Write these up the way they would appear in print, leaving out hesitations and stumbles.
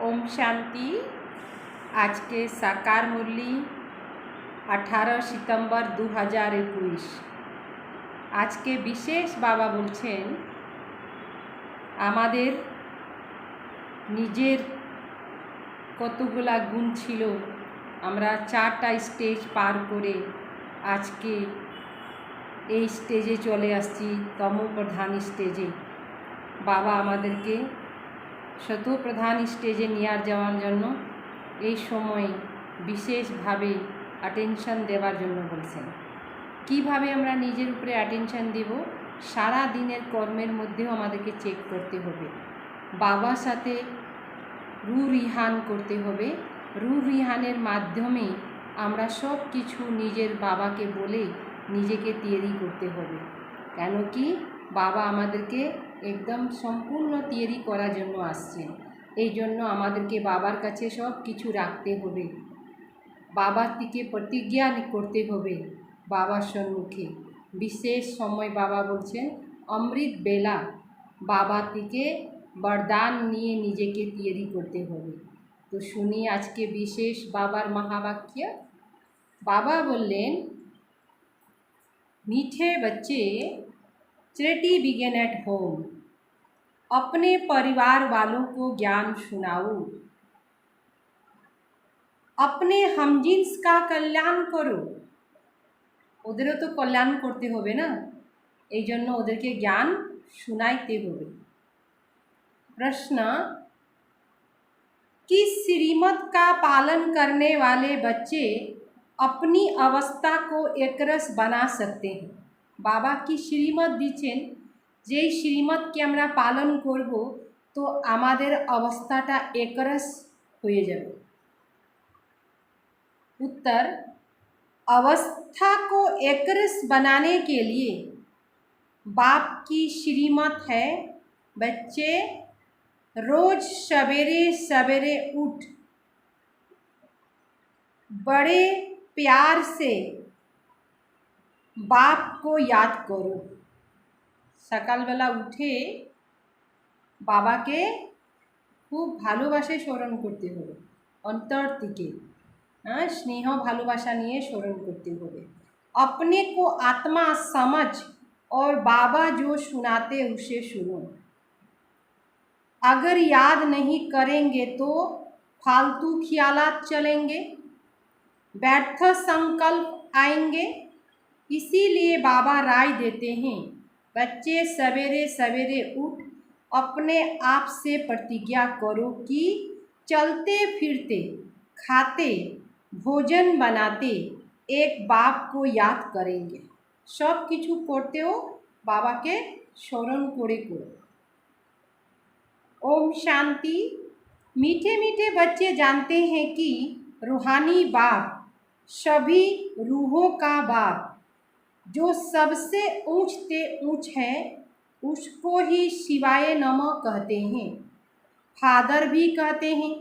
ओम शांति। आज के साकार मुरली 18 सितंबर 2021। आज के विशेष बाबा बोलছেন আমাদের নিজের কতগুলা গুণ ছিল, আমরা 4টা স্টেজ পার করে আজকে এই স্টেজে চলে আসছি, তমোপ্রধান স্টেজে। বাবা আমাদেরকে শতপ্রধান স্টেজে নিয়ে যাওয়ার জন্য এই সময় বিশেষভাবে অ্যাটেনশন দেওয়ার জন্য বলছেন। কিভাবে আমরা নিজের উপরে অ্যাটেনশন দেব? সারা দিনের কর্মের মধ্যেও আমাদেরকে চেক করতে হবে, বাবার সাথে রু-রিহান করতে হবে। রু-রিহানের মাধ্যমে আমরা সব কিছু নিজের বাবাকে বলে নিজেকে তৈরি করতে হবে। কেন কি বাবা আমাদেরকে একদম সম্পূর্ণ তৈরি করার জন্য আসছেন। এই জন্য আমাদেরকে বাবার কাছে সব কিছু রাখতে হবে, বাবার থেকে প্রতিজ্ঞা করতে হবে। বাবার সম্মুখে বিশেষ সময় বাবা বলছেন অমৃত বেলা বাবা থেকে বরদান নিয়ে নিজেকে তৈরি করতে হবে। তো শুনি আজকে বিশেষ বাবার মহাবাক্য। বাবা বললেন, मीठे बच्चे चैरिटी बिगिन एट होम। अपने परिवार वालों को ज्ञान सुनाओ, अपने हमजिन्स का कल्याण करो। ওদেরও তো কল্যাণ করতে হবে না, এই জন্য ওদেরকে জ্ঞান শোনাইতে হবে। प्रश्न, किस श्रीमत का पालन करने वाले बच्चे अपनी अवस्था को एकरस बना सकते हैं? बाबा की श्रीमत दिच्छेन, যেই শ্রীমতকে আমরা পালন করব তো আমাদের অবস্থাটা একরস হয়ে যাবে। उत्तर, अवस्था को एकरस बनाने के लिए बाप की श्रीमत है, बच्चे रोज सवेरे सवेरे उठ बड़े प्यार से बाप को याद करो। সকালবেলা উঠে বাবাকে খুব ভালোবাসে স্মরণ করতে হবে, অন্তর থেকে স্নেহ ভালোবাসা নিয়ে স্মরণ করতে হবে। अपने को आत्मा समझ और बाबा जो सुनाते उसे सुनो। अगर याद नहीं करेंगे तो फालतू ख्यालात चलेंगे, व्यर्थ संकल्प आएंगे। इसीलिए बाबा राय देते हैं, बच्चे सवेरे सवेरे उठ अपने आप से प्रतिज्ञा करो कि चलते फिरते खाते भोजन बनाते एक बाप को याद करेंगे। सब किछु करतेও বাবাকে স্মরণ করে করো। ओम शांति। मीठे मीठे बच्चे जानते हैं कि रूहानी बाप सभी रूहों का बाप, जो सबसे ऊंचते ऊंच है, उसको ही शिवाय नमः कहते हैं, फादर भी कहते हैं।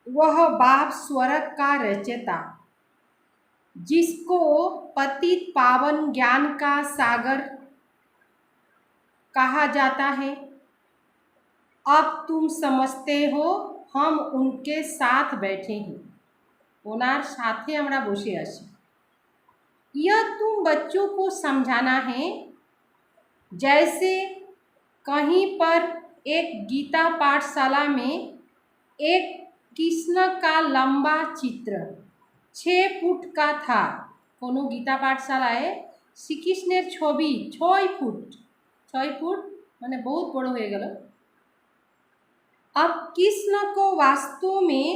वह बाप स्वर्ग का रचयिता, जिसको पतित पावन ज्ञान का सागर कहा जाता है। अब तुम समझते हो हम उनके साथ बैठे हैं, ওনার সাথে আমরা বসে আছি। यह तुम बच्चों को समझाना है जैसे कहीं पर एक गीता पाठशाला में एक कृष्ण का लंबा चित्र 6 फुट का था। कोनो गीता पाठशालाয় শ্রীকৃষ্ণের ছবি 6 फुट মানে बहुत বড় হয়ে গেল। अब कृष्ण को वास्तव में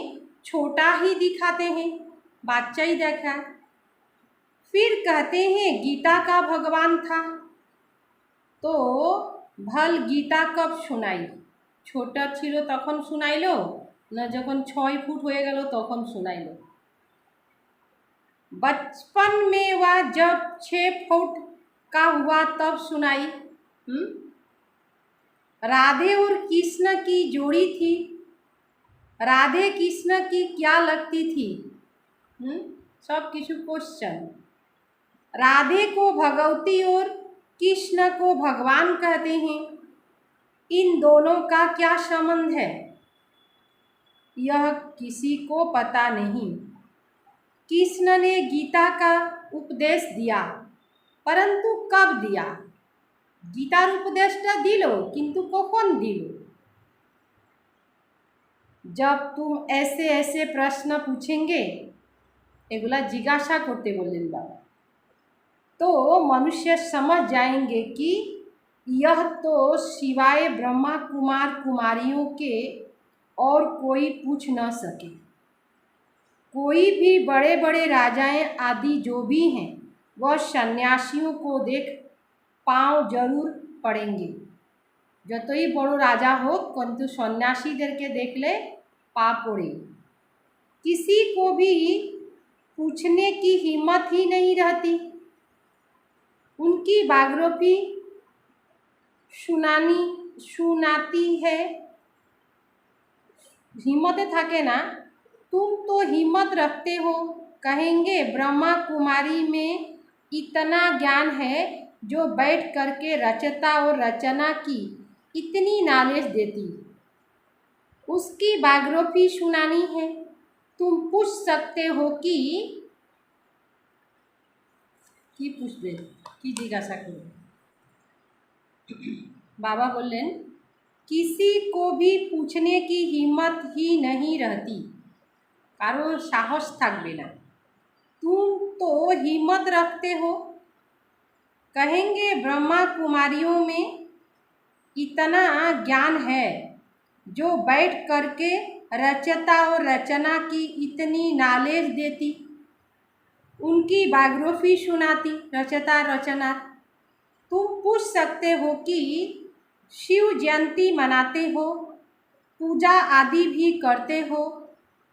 छोटा ही दिखाते हैं, बच्चा ही देखा है। फिर कहते हैं गीता का भगवान था, तो भल गीता कब सुनाई? छोटा छिलो तखन सुनाइलो ना, जखन 6 फुट हो गल तखन सुनाइलो। बचपन में वह जब 6 फुट का हुआ तब सुनाई। राधे और कृष्ण की जोड़ी थी, राधे कृष्ण की क्या लगती थी? सब किछु क्वेश्चन। राधे को भगवती और कृष्ण को भगवान कहते हैं, इन दोनों का क्या संबंध है? यह किसी को पता नहीं। कृष्ण ने गीता का उपदेश दिया, परंतु कब दिया? गीतार उपदेशটা दिल किंतु कখন दिल? जब तुम ऐसे ऐसे प्रश्न पूछेंगे, एगुला जिज्ञासा करते बोलें बाबा, तो मनुष्य समझ जाएंगे कि यह तो सिवाय ब्रह्मा कुमार कुमारियों के और कोई पूछ न सके। कोई भी बड़े बड़े राजाएं आदि जो भी हैं, वह सन्यासियों को देख पाँव जरूर पड़ेंगे। যতই বড় রাজা হোক, কিন্তু সন্ন্যাসীদেরকে দেখলে পা পড়ে। किसी को भी पूछने की हिम्मत ही नहीं रहती। उनकी बायोग्राफी सुनाती है, हिम्मतें থাকে ना। तुम तो हिम्मत रखते हो, कहेंगे ब्रह्मा कुमारी में इतना ज्ञान है जो बैठ करके रचता और रचना की इतनी नॉलेज देती, उसकी बायोग्राफी सुनानी है। तुम पूछ सकते हो कि पूछबे कि जिज्ञासा करो। बाबा बोलें, किसी को भी पूछने की हिम्मत ही नहीं रहती, कारो साहस থাকবে না। तुम तो हिम्मत रखते हो, कहेंगे ब्रह्मा कुमारियों में इतना ज्ञान है जो बैठ करके रचता और रचना की इतनी नॉलेज देती, उनकी बायोग्राफी सुनाती, रचता रचना। तुम पूछ सकते हो कि शिव जयंती मनाते हो, पूजा आदि भी करते हो,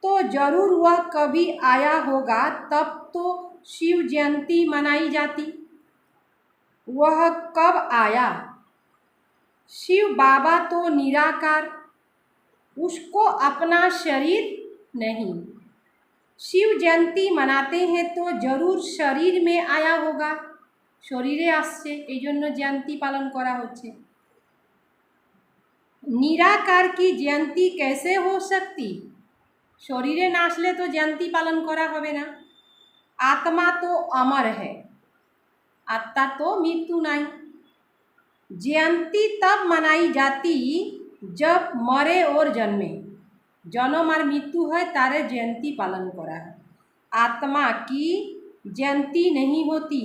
तो जरूर वह कभी आया होगा, तब तो शिव जयंती मनाई जाती। वह कब आया? शिव बाबा तो निराकार, उसको अपना शरीर नहीं। शिव जयंती मनाते हैं तो जरूर शरीर में आया होगा, शरीरे आसছে, এই জন্য जयंती पालन करा होच्छे। निराकार की जयंती कैसे हो सकती? शरीरे ना आसले तो जयंती पालन करा होबे ना। आत्मा तो अमर है, आत्मा तो मृत्यु नहीं। जयंती तब मनाई जाती जब मरे और जन्मे, जन्म और मृत्यु है तारे जयंती पालन करा है। आत्मा की जयंती नहीं होती।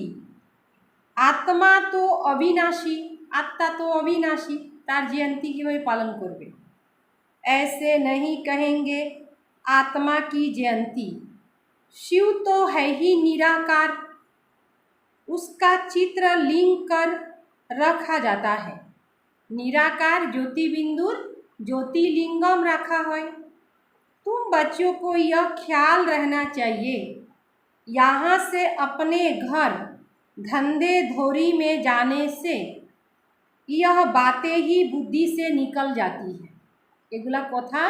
आत्मा तो अविनाशी, आत्मा तो अविनाशी, तार जयंती की वही पालन करबे। ऐसे नहीं कहेंगे आत्मा की जयंती। शिव तो है ही निराकार, उसका चित्र लिंग कर रखा जाता है। निराकार ज्योतिबिंदुर ज्योतिर्लिंगम रखा है। तुम बच्चों को यह ख्याल रहना चाहिए, यहाँ से अपने घर धंधे धोरी में जाने से यह बातें ही बुद्धि से निकल जाती है। एगुला कथा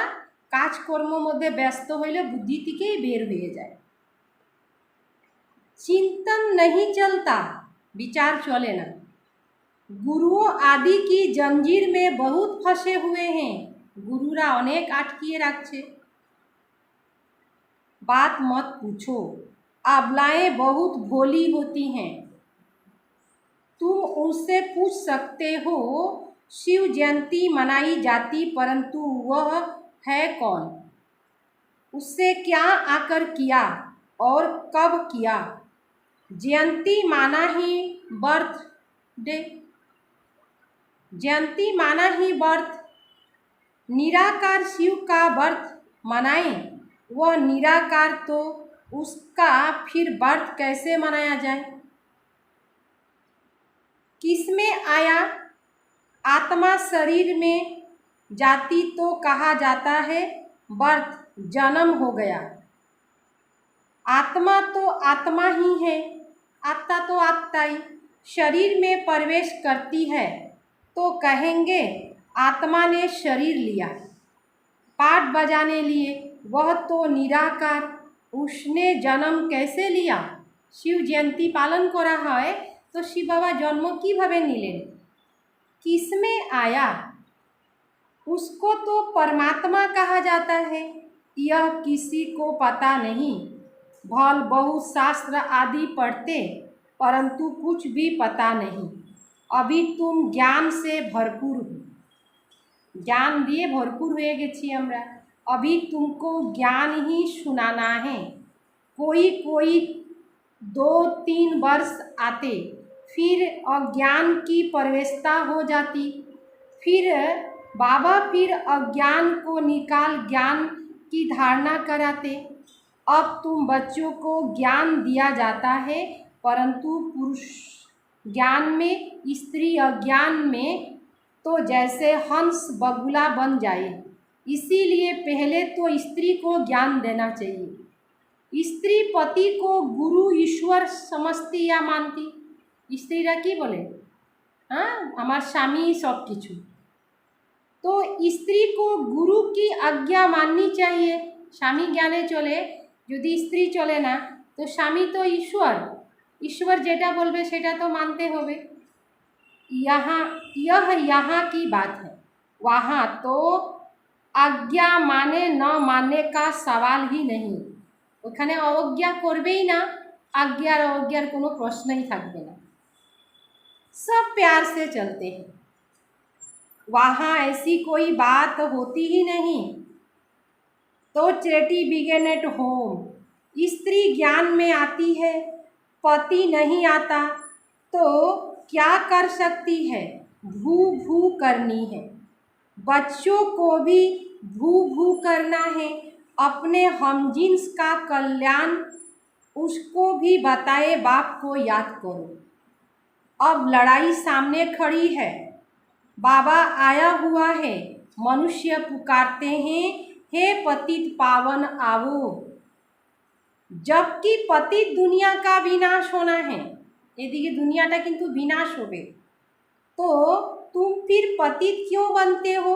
काजकर्म मध्य व्यस्त हইলে बुद्धि থেকেই बेर হয়ে যায়। चिंतन नहीं चलता, विचार चले ना। गुरुओं आदि की जंजीर में बहुत फंसे हुए हैं, गुरुरा अनेक आटकिए रखছে। बात मत पूछो, अबलाएं बहुत भोली होती हैं। तुम उनसे पूछ सकते हो शिव जयंती मनाई जाती, परंतु वह है कौन? उससे क्या आकर किया और कब किया? जयंती माना ही बर्थडे, जयंती माना ही बर्थ। निराकार शिव का बर्थ मनाएं, वह निराकार तो उसका फिर बर्थ कैसे मनाया जाए? किसमें आया? आत्मा शरीर में जाती तो कहा जाता है बर्थ, जन्म हो गया। आत्मा तो आत्मा ही है, आत्मा तो आत्मा ही शरीर में प्रवेश करती है तो कहेंगे आत्मा ने शरीर लिया, पाठ बजाने लिए। वह तो निराकार, उसने जन्म कैसे लिया? शिव जयंती पालन करा है तो शिव बाबा जन्म किभाবে নিলেন? किसमें आया? उसको तो परमात्मा कहा जाता है। यह किसी को पता नहीं। भल बहुत शास्त्र आदि पढ़ते, परंतु कुछ भी पता नहीं। अभी तुम ज्ञान से भरपूर हो, ज्ञान दिए भरपूर হয়ে গেছি আমরা। अभी तुमको ज्ञान ही सुनाना है। कोई कोई 2-3 वर्ष आते, फिर अज्ञान की प्रवेशता हो जाती। फिर बाबा फिर अज्ञान को निकाल ज्ञान की धारणा कराते। अब तुम बच्चों को ज्ञान दिया जाता है, परंतु पुरुष ज्ञान में, स्त्री अज्ञान में तो जैसे हंस बगुला बन जाए। इसीलिए पहले तो स्त्री को ज्ञान देना चाहिए। स्त्री पति को गुरु ईश्वर समझती या मानती? स्त्रीरा की बोले, हाँ हमार स्वामी सब किछु। तो स्त्री को गुरु की आज्ञा माननी चाहिए। स्वामी ज्ञाने चले, यदि स्त्री चले ना तो स्वामी तो ईश्वर, ईश्वर जेटा बोलबे सेटा तो मानते होबे। यहाँ की बात है। वहाँ तो आज्ञा माने न माने का सवाल ही नहीं। ওখানে অবজ্ঞা করবেই না, आज्ञा अवज्ञार কোনো प्रश्न ही থাকবে না। सब प्यार से चलते हैं। वहाँ ऐसी कोई बात होती ही नहीं। तो चैरिटी बिगेन एट होम। स्त्री ज्ञान में आती है, पति नहीं आता, तो क्या कर सकती है? भू भू करनी है। बच्चों को भी भू भू करना है। अपने हमजिन्स का कल्याण उसको भी बताए, बाप को याद करो। अब लड़ाई सामने खड़ी है। बाबा आया हुआ है। मनुष्य पुकारते हैं, हे पतित पावन आवो। जबकि पतित दुनिया का विनाश होना है। एदिके दुनियाटा किन्तु विनाश होबे, तो तुम फिर पतित क्यों बनते हो?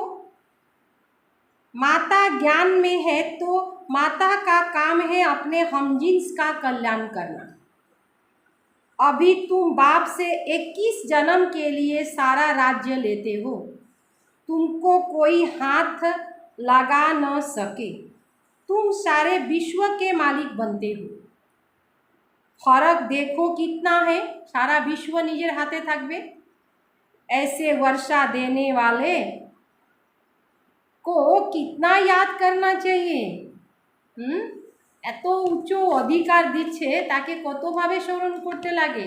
माता ज्ञान में है तो माता का काम है अपने हमजिन्स का कल्याण करना। अभी तुम बाप से 21 जन्म के लिए सारा राज्य लेते हो। तुमको कोई हाथ लगा न सके। तुम सारे विश्व के मालिक बनते हो। फर्क देखो कितना है। सारा विश्व निजेर हाथे थाकबे। ऐसे वर्षा देने वाले को कितना याद करना चाहिए। एत उच्च अधिकार दिच्छे, ताके कतभावे स्मरण करते लागे।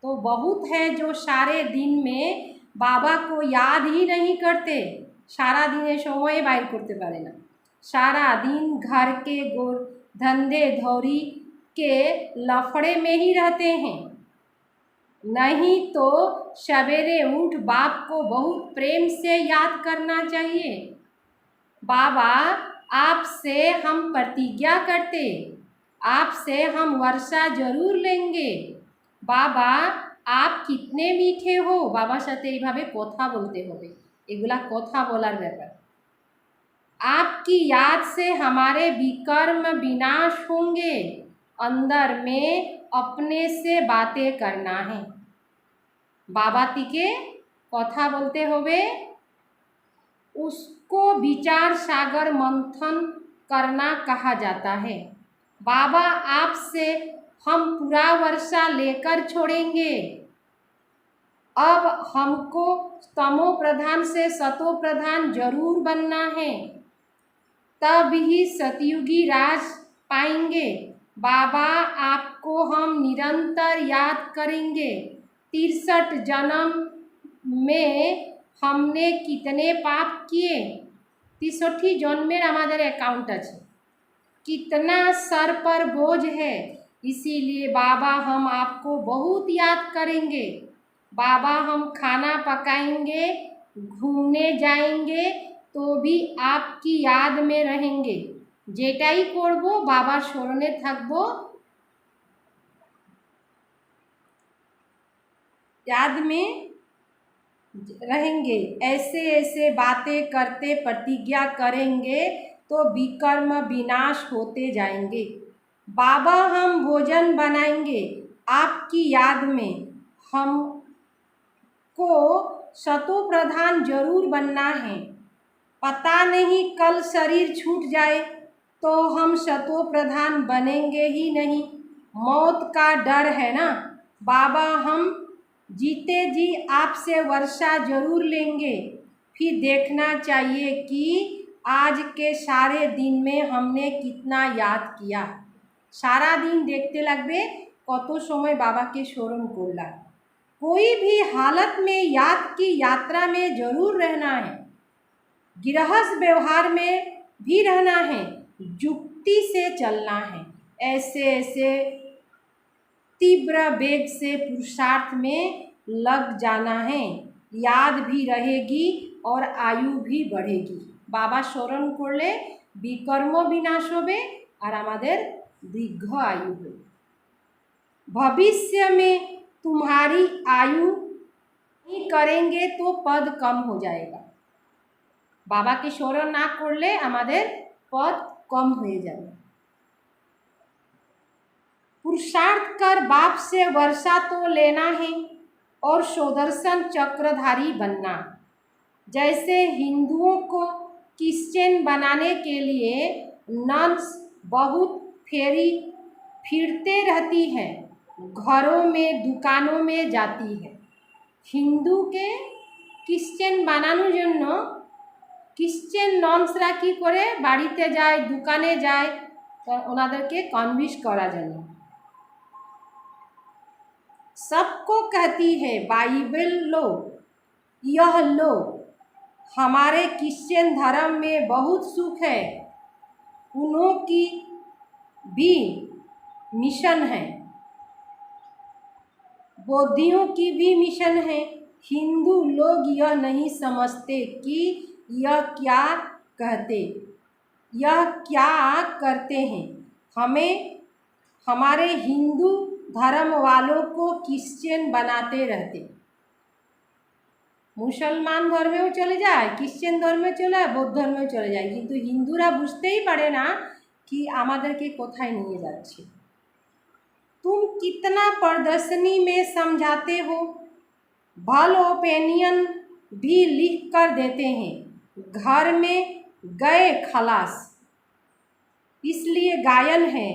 तो बहुत है जो सारे दिन में बाबा को याद ही नहीं करते। सारा दिन समय बाहर करते पारे ना। सारा दिन घर के धंधे धौरी के लफड़े में ही रहते हैं। नहीं तो सवेरे उठ बाप को बहुत प्रेम से याद करना चाहिए। बाबा आपसे हम प्रतिज्ञा करते, आपसे हम वर्षा जरूर लेंगे। बाबा आप कितने मीठे हो। बाबा साथे এইভাবে কথা বলতে হবে। এগুলা কথা বলার ব্যাপার। आपकी याद से हमारे विकर्म विनाश होंगे। अंदर में अपने से बातें करना है। बाबा तिके कथा बोलते होबे। उसको विचार सागर मंथन करना कहा जाता है। बाबा आपसे हम पूरा वर्षा लेकर छोड़ेंगे। अब हमको तमो प्रधान से सतो प्रधान जरूर बनना है, तब ही सतयुगी राज पाएंगे। बाबा आपको हम निरंतर याद करेंगे। 63 जन्म में हमने कितने पाप किए। 63 जन्मेर आमादेर अकाउंट আছে। कितना सर पर बोझ है। इसीलिए बाबा हम आपको बहुत याद करेंगे। बाबा हम खाना पकाएंगे, घूमने जाएंगे, तो भी आपकी याद में रहेंगे। जेटाई करबो बाबा स्मरणे थाकबो, याद में रहेंगे। ऐसे ऐसे बातें करते प्रतिज्ञा करेंगे तो विकर्म विनाश होते जाएंगे। बाबा हम भोजन बनाएंगे आपकी याद में। हमको सतो प्रधान जरूर बनना है। पता नहीं कल शरीर छूट जाए तो हम शतो प्रधान बनेंगे ही नहीं, मौत का डर है ना। बाबा हम जीते जी आपसे वर्षा जरूर लेंगे, फिर देखना चाहिए कि आज के सारे दिन में हमने कितना याद किया। सारा दिन देखते लगबे कत समय बाबा के स्मरण करला। कोई भी हालत में याद की यात्रा में जरूर रहना है, गृहस्थ व्यवहार में भी रहना है, युक्ति से चलना है। ऐसे ऐसे तीव्र वेग से पुरुषार्थ में लग जाना है, याद भी रहेगी और आयु भी बढ़ेगी। बाबा स्मरण करले विकर्म विनाश होबे और आमादेर दीर्घ आयु हो। भविष्य में तुम्हारी आयु नहीं करेंगे तो पद कम हो जाएगा। बाबा के स्मरण ना करले आमादेर पद कम हो जाए। पुरुषार्थ कर बाप से वर्षा तो लेना है और सुदर्शन चक्रधारी बनना। जैसे हिंदुओं को क्रिश्चियन बनाने के लिए नन्स बहुत फेरी फिरते रहती हैं, घरों में दुकानों में जाती है। हिंदू के क्रिश्चियन बानानोर जन्य क्रिश्चियन नन्सरा कि करे बाड़ीते जाए दुकाने जाए ओनादेरके कनविंस करा जन्य। सबको कहती है बाइबल लो, यह लो, हमारे क्रिश्चियन धर्म में बहुत सुख है। उन्हों की भी मिशन है, बौद्धियों की भी मिशन है। हिंदू लोग यह नहीं समझते कि यह क्या करते हैं। हमें हमारे हिंदू धर्म वालों को क्रिश्चियन बनाते रहते। मुसलमान धर्मेও चले जाए, क्रिश्चियन धर्मे चले जाए, बौद्ध धर्मेও चले जाए, किन्तु हिंदूरा बुझतेई पारे ना कि आमादेरके कोथाय निये जाच्छे। तुम कितना प्रदर्शनी में समझाते हो, भल ओपिनियन भी लिख कर देते हैं। घर में गए खलास, इसलिए गायन है।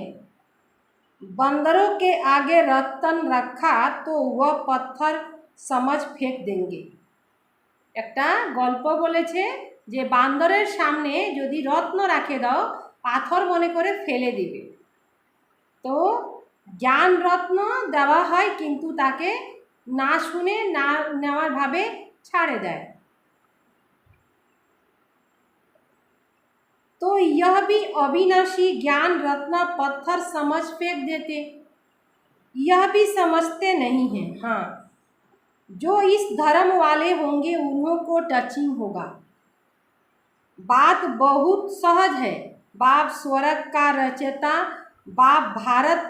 बंदरों के आगे रत्न रखा तो वह पत्थर समझ फेंक देंगे। একটা গল্প বলেছে যে বান্দরের সামনে যদি রত্ন রাখে দাও পাথর মনে করে ফেলে দিবে। তো জ্ঞান রত্ন দেওয়া হয় কিন্তু তাকে না শুনে না নেওয়ার ভাবে ছাড়ে দেয়। तो यह भी अविनाशी ज्ञान रत्न पत्थर समझ फेंक देते, यह भी समझते नहीं हैं। हाँ, जो इस धर्म वाले होंगे उन्हों को टचिंग होगा। बात बहुत सहज है। बाप स्वर्ग का रचयिता, बाप भारत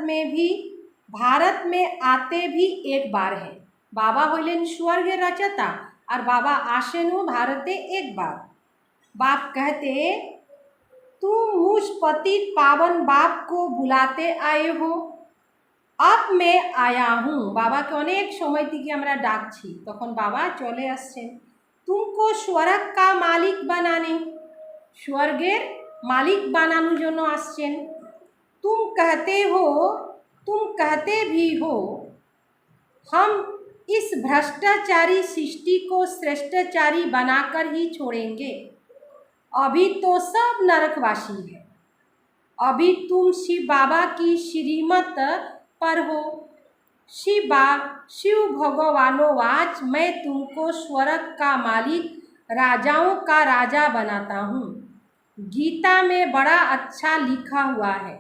में आते भी एक बार है। बाबा हইলেন स्वर्गের रचयिता और बाबा आसेनও भारते एक बार। बाप कहते तुम मुझ पतित पावन बाप को बुलाते आए हो, अब मैं आया हूँ। बाबा के अनेक समय থেকে আমরা ডাকছি, তখন বাবা চলে আসছেন। तुमको स्वर्ग का मालिक बनाने, स्वर्गेर मालिक বানানোর জন্য আসছেন। तुम कहते भी हो हम इस भ्रष्टाचारी सृष्टि को श्रेष्ठाचारी बनाकर ही छोड़ेंगे। अभी तो सब नरकवासी है। अभी तुम शिव बाबा की श्रीमत पर हो। शिव भगवानोवाच मैं तुमको स्वर्ग का मालिक राजाओं का राजा बनाता हूँ। गीता में बड़ा अच्छा लिखा हुआ है।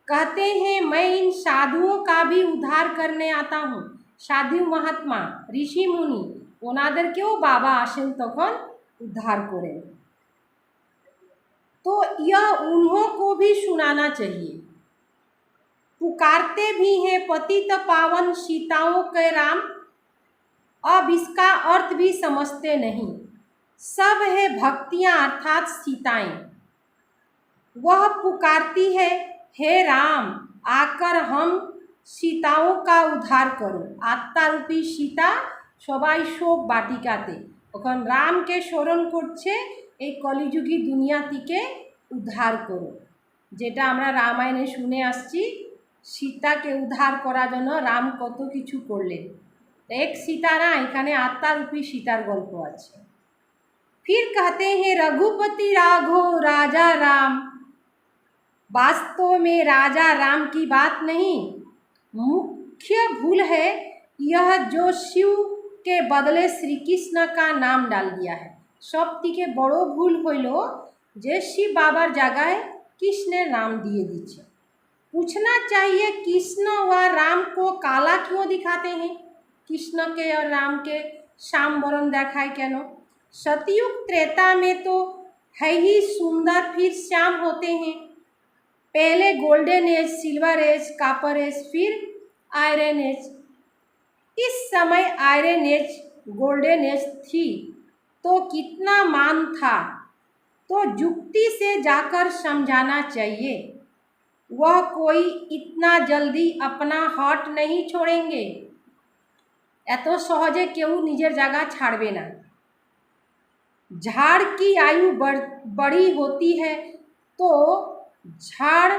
कहते हैं मैं इन साधुओं का भी उद्धार करने आता हूँ। साधु महात्मा ऋषि मुनि ओनादेरकेও बाबा आसेन तखन उद्धार करें। तो यह उन्हों को भी सुनाना चाहिए। पुकारते भी हैं पतित पावन सीताओं के राम, अब इसका अर्थ भी समझते नहीं। सब है भक्तियाँ अर्थात सीताएं। वह पुकारती है हे राम आकर हम सीताओं का उद्धार करो। आत्मा रूपी सीता सबाई शोक बाटिकाते ओखान राम के स्मरण करछे এই কলিযুগী দুনিয়া থেকে উদ্ধার করো। যেটা আমরা রামায়ণে শুনে আসছি, সীতাকে উদ্ধার করার জন্য রাম কত কিছু করলেন। এক सीता ना, এখানে আত্মারূপী सीतार गल्प আছে। फिर कहते हैं रघुपति राघव राजा राम, वास्तव में राजा राम की बात नहीं, मुख्य भूल है यह जो शिव के बदले श्री कृष्ण का नाम डाल दिया है। सब থেকে বড় ভুল হইল যে शिव बाबार जगह कृष्णेर नाम दिए दीछे। पूछना चाहिए कृष्ण व राम को काला क्यों दिखाते हैं? कृष्ण के और राम के श्याम वर्ण देखाए क्यों? सतयुग त्रेता में तो है ही सुंदर, फिर श्याम होते हैं। पहले golden age, silver age, copper age, फिर आयरन एज। इस समय आयरन एज गोल्डन एज थी तो कितना मान था, तो युक्ति से जाकर समझाना चाहिए। वह कोई इतना जल्दी अपना हट नहीं छोड़ेंगे। এত সহজে কেউ নিজের জায়গা ছাড়বে না। झाड़ की आयु बड़ी होती है तो झाड़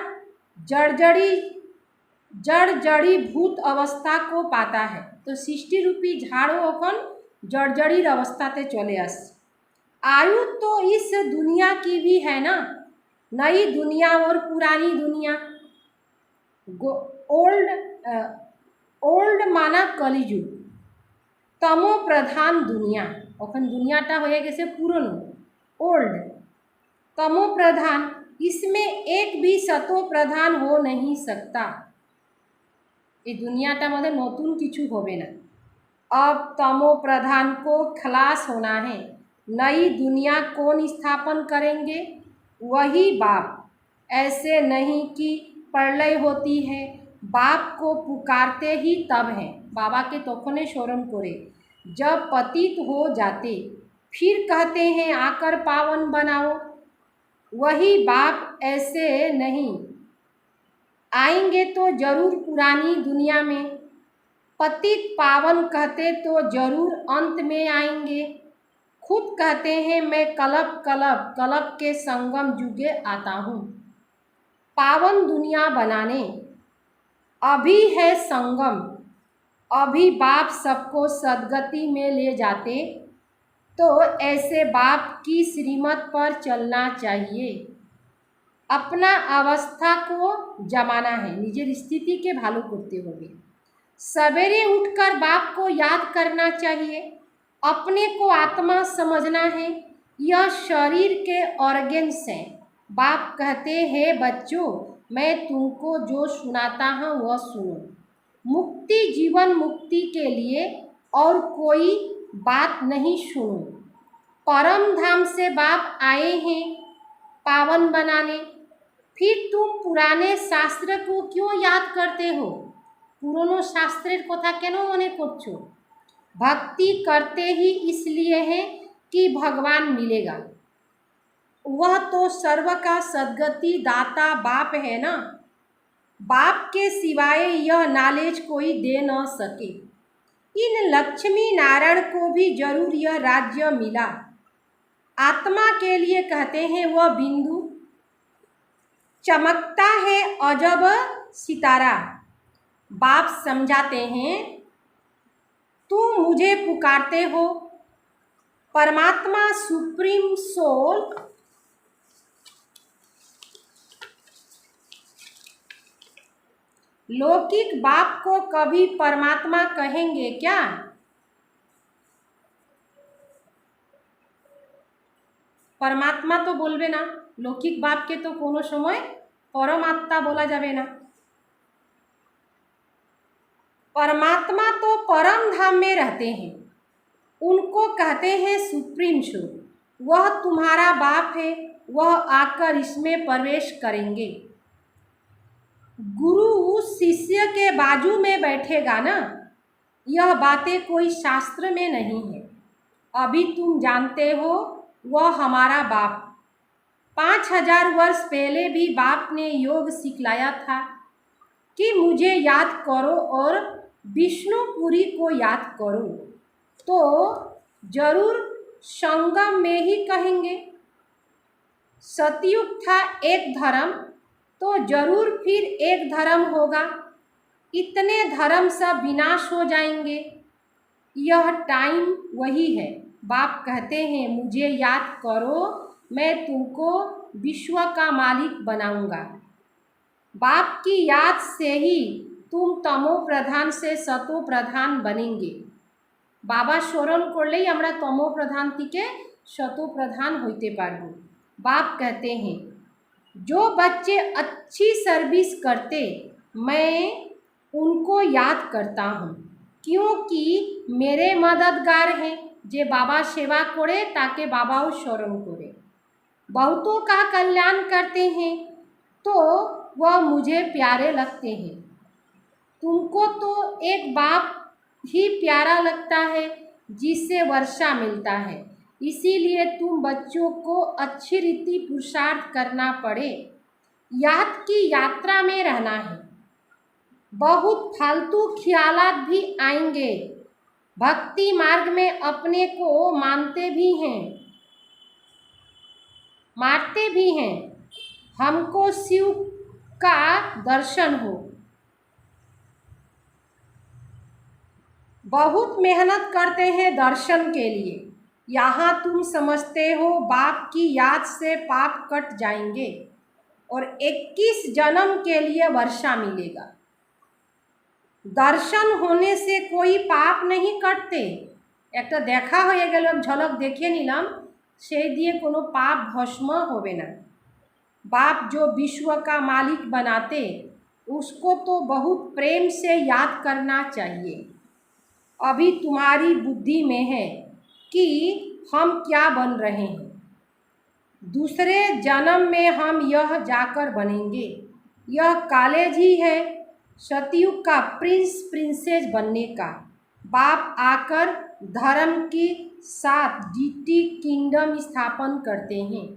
जड़जड़ी भूत अवस्था को पाता है। तो सृष्टि रूपी झाड़ो এখন जड़जड़ीर अवस्थाते चले আসছে। आयु तो इस दुनिया की भी है ना, नई दुनिया और पुरानी दुनिया। ओल्ड माना कलिजुग, तमो प्रधान दुनिया। ओखन दुनियाटा हो गेছে पुरानो, ओल्ड। तमो प्रधान, इसमें एक भी सतो प्रधान हो नहीं सकता। ये दुनियाटा मध्य नतून किछु होबे ना। अब तमो प्रधान को खलास होना है। नई दुनिया कौन स्थापन करेंगे? वही बाप। ऐसे नहीं कि प्रलय होती है, बाप को पुकारते ही तब है। बाबा के तखने स्मरण करे जब पतित हो जाते, फिर कहते हैं आकर पावन बनाओ। वही बाप ऐसे नहीं आएंगे तो जरूर पुरानी दुनिया में, पतित पावन कहते तो जरूर अंत में आएंगे। खुद कहते हैं मैं कलब के संगम युगे आता हूँ। पावन दुनिया बनाने अभी है संगम, अभी बाप सबको सदगति में ले जाते, तो ऐसे बाप की श्रीमत पर चलना चाहिए। अपना अवस्था को जमाना है, निजेर स्थिति के भालो करते होगे। सवेरे उठकर बाप को याद करना चाहिए। अपने को आत्मा समझना है। यह शरीर के ऑर्गन्स हैं। बाप कहते हैं बच्चों, मैं तुमको जो सुनाता हूँ वह सुनो। मुक्ति जीवन मुक्ति के लिए और कोई बात नहीं सुनो। परम धाम से बाप आए हैं पावन बनाने। फिर तुम पुराने शास्त्र को क्यों याद करते हो? पुरानो शास्त्रेर कथा केन मने करछो? भक्ति करते ही इसलिए है कि भगवान मिलेगा। वह तो सर्व का सद्गति दाता बाप है ना। बाप के सिवाय यह नॉलेज कोई दे न सके। इन लक्ष्मी नारायण को भी जरूर यह राज्य मिला। आत्मा के लिए कहते हैं वह बिंदु चमकता है अजब सितारा। बाप समझाते हैं तुम मुझे पुकारते हो। परमात्मा सुप्रीम सोल लौकिक बाप को कभी परमात्मा कहेंगे क्या? परमात्मा तो बोलबे ना, लौकिक बाप के तो कोनो समय परमात्मा बोला जाबे ना। परमात्मा तो परम धाम में रहते हैं, उनको कहते हैं सुप्रीम सोल। वह तुम्हारा बाप है, वह आकर इसमें प्रवेश करेंगे। गुरु उस शिष्य के बाजू में बैठेगा ना, यह बातें कोई शास्त्र में नहीं है। अभी तुम जानते हो वह हमारा बाप। 5000 वर्ष पहले भी बाप ने योग सिखलाया था कि मुझे याद करो और विष्णुपुरी को याद करो, तो जरूर संगम में ही कहेंगे। सतयुग था एक धर्म, तो जरूर फिर एक धर्म होगा। इतने धर्म सब विनाश हो जाएंगे। यह टाइम वही है। बाप कहते हैं मुझे याद करो, मैं तुमको विश्व का मालिक बनाऊंगा। बाप की याद से ही तुम तमो प्रधान से सतो प्रधान बनेंगे। बाबा स्मरण करलेই আমরা तमो प्रधान থেকে सतो प्रधान होते पारबो। बाप कहते हैं जो बच्चे अच्छी सर्विस करते मैं उनको याद करता हूँ, क्योंकि मेरे मददगार हैं। जे बाबा सेवा करे ताके बाबाओ स्मरण करे। बहुतों का कल्याण करते हैं तो वह मुझे प्यारे लगते हैं। तुमको तो एक बाप ही प्यारा लगता है जिससे वर्षा मिलता है। इसीलिए तुम बच्चों को अच्छी रीति पुरुषार्थ करना पड़े। याद की यात्रा में रहना है। बहुत फालतू ख्यालात भी आएंगे। भक्ति मार्ग में अपने को मानते भी हैं, मारते भी हैं। हमको शिव का दर्शन हो। बहुत मेहनत करते हैं दर्शन के लिए। यहाँ तुम समझते हो बाप की याद से पाप कट जाएंगे और 21 जन्म के लिए वर्षा मिलेगा। दर्शन होने से कोई पाप नहीं कटते। एक तो देखा हो गल, झलक देखे निलाम, से दिए कोनो पाप भस्म होवे ना। बाप जो विश्व का मालिक बनाते उसको तो बहुत प्रेम से याद करना चाहिए। अभी तुम्हारी बुद्धि में है कि हम क्या बन रहे हैं। दूसरे जन्म में हम यह जाकर बनेंगे। यह कॉलेज ही है सतयुग का प्रिंस प्रिंसेस बनने का। बाप आकर धर्म के साथ डीटी किंगडम स्थापन करते हैं।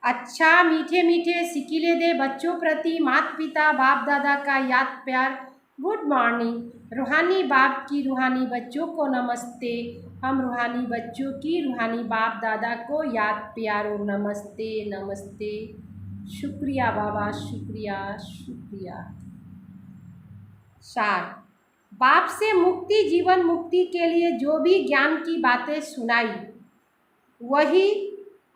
अच्छा मीठे मीठे सिकिले दे बच्चों प्रति माता पिता बाप दादा का याद प्यार। Good morning. रूहानी बाप की रूहानी बच्चों को नमस्ते। हम रूहानी बच्चों की रूहानी बाप दादा को याद प्यार और नमस्ते नमस्ते। शुक्रिया बाबा, शुक्रिया शुक्रिया। सार बाप से मुक्ति जीवन मुक्ति के लिए जो भी ज्ञान की बातें सुनाई वही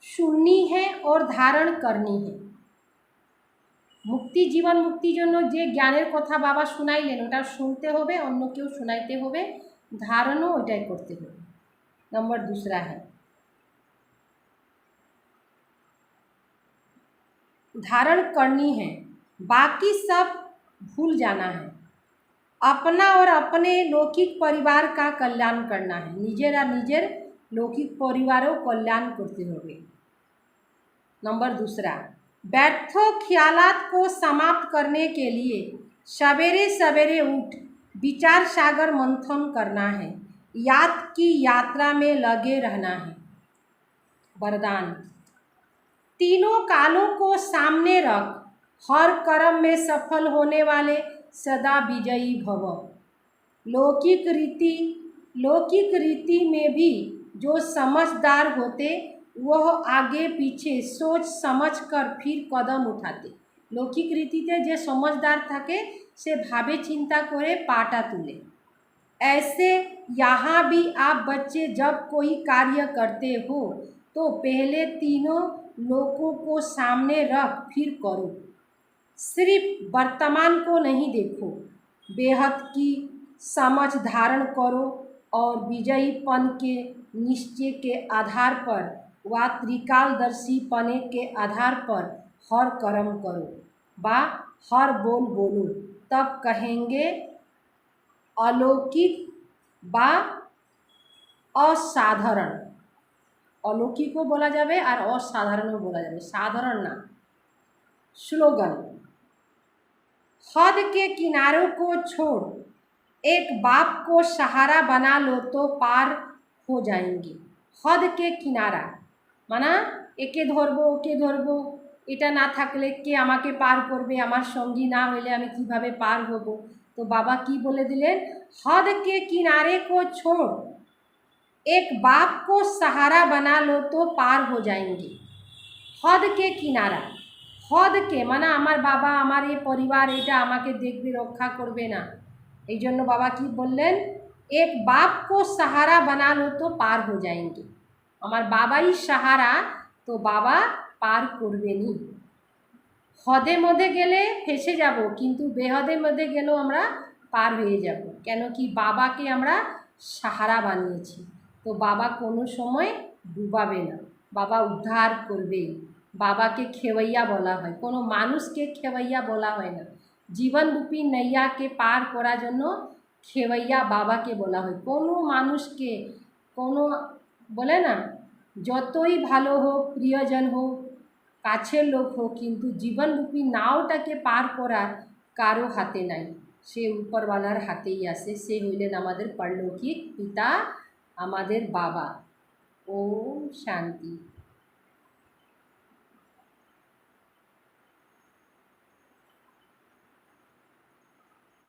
सुननी है और धारण करनी है। मुक्ति जीवन मुक्ति जन्य जे ज्ञानेर कथा बाबा शुनाइलेन ओटा सुनते होबे, अन्य केउ शुनाइते होबे, धारणो ओटाई करते होबे। नंबर दूसरा है धारण करनी है, बाकी सब भूल जाना है। अपना और अपने लौकिक परिवार का कल्याण करना है। निजेरा निजेर लौकिक परिवारों कल्याण करते होबे। नंबर दूसरा व्यर्थ ख्यालात को समाप्त करने के लिए सवेरे सवेरे उठ विचार सागर मंथन करना है। याद की यात्रा में लगे रहना है। वरदान तीनों कालों को सामने रख हर कर्म में सफल होने वाले सदा विजयी भव। लौकिक रीति में भी जो समझदार होते वह आगे पीछे सोच समझ कर फिर कदम उठाते। लौकिक रीतिते जे समझदार थाके से भावे चिंता करे पाटा तुले। ऐसे यहाँ भी आप बच्चे जब कोई कार्य करते हो तो पहले तीनों लोगों को सामने रख फिर करो। सिर्फ वर्तमान को नहीं देखो, बेहद की समझ धारण करो और विजयीपन के निश्चय के आधार पर व त्रिकालदर्शी पने के आधार पर हर कर्म करो बा हर बोल बोलो, तब कहेंगे अलौकिक बा असाधारण। अलौकिको बोला जाए और असाधारणो बोला जाए, साधारण ना। स्लोगन हद के किनारों को छोड़ एक बाप को सहारा बना लो तो पार हो जाएंगे। हद के किनारा माना एके धरबो ओके धरबो এটা না থাকলে কে আমাকে পার করবে, আমার সঙ্গী না হইলে আমি কিভাবে পার হব। তো বাবা কি বলে দিলেন, हद के किनारे को छोड़ एक बाप को सहारा बना लो तो पार हो जाएंगे। হদকে কিনারা, হদকে মানে আমার বাবা, আমার এই পরিবার এটা আমাকে দেখবে, রক্ষা করবে না। এই জন্য বাবা কি বললেন, এক বাপ কো সাহারা বানা লো তো পার হো যায়েঙ্গে। আমার বাবাই সাহারা, তো বাবা পার করবেনি। হদে মধ্যে গেলে ফেসে যাব, কিন্তু বেহদের মধ্যে গেলেও আমরা পার হয়ে যাব, কেন কি বাবাকে আমরা সাহারা বানিয়েছি। তো বাবা কোনো সময় ডুবাবে না, বাবা উদ্ধার করবে। বাবাকে খেवैया বলা হয়, কোনো মানুষকে খেवैया বলা হয় না। জীবনরূপী নৈয়াকে পার করার জন্য খেवैया বাবাকে বলা হয়। কোনো মানুষকে, কোনো বলে না, যতই ভালো হোক, প্রিয়জন হোক, কাছের লোক হোক, কিন্তু জীবনরূপী নাওটাকে পার করার কারো হাতে নাই, সে উপরওয়ালার হাতেই আছে। সে হইলেন আমাদের পারলৌকিক পিতা, আমাদের বাবা। ওম শান্তি।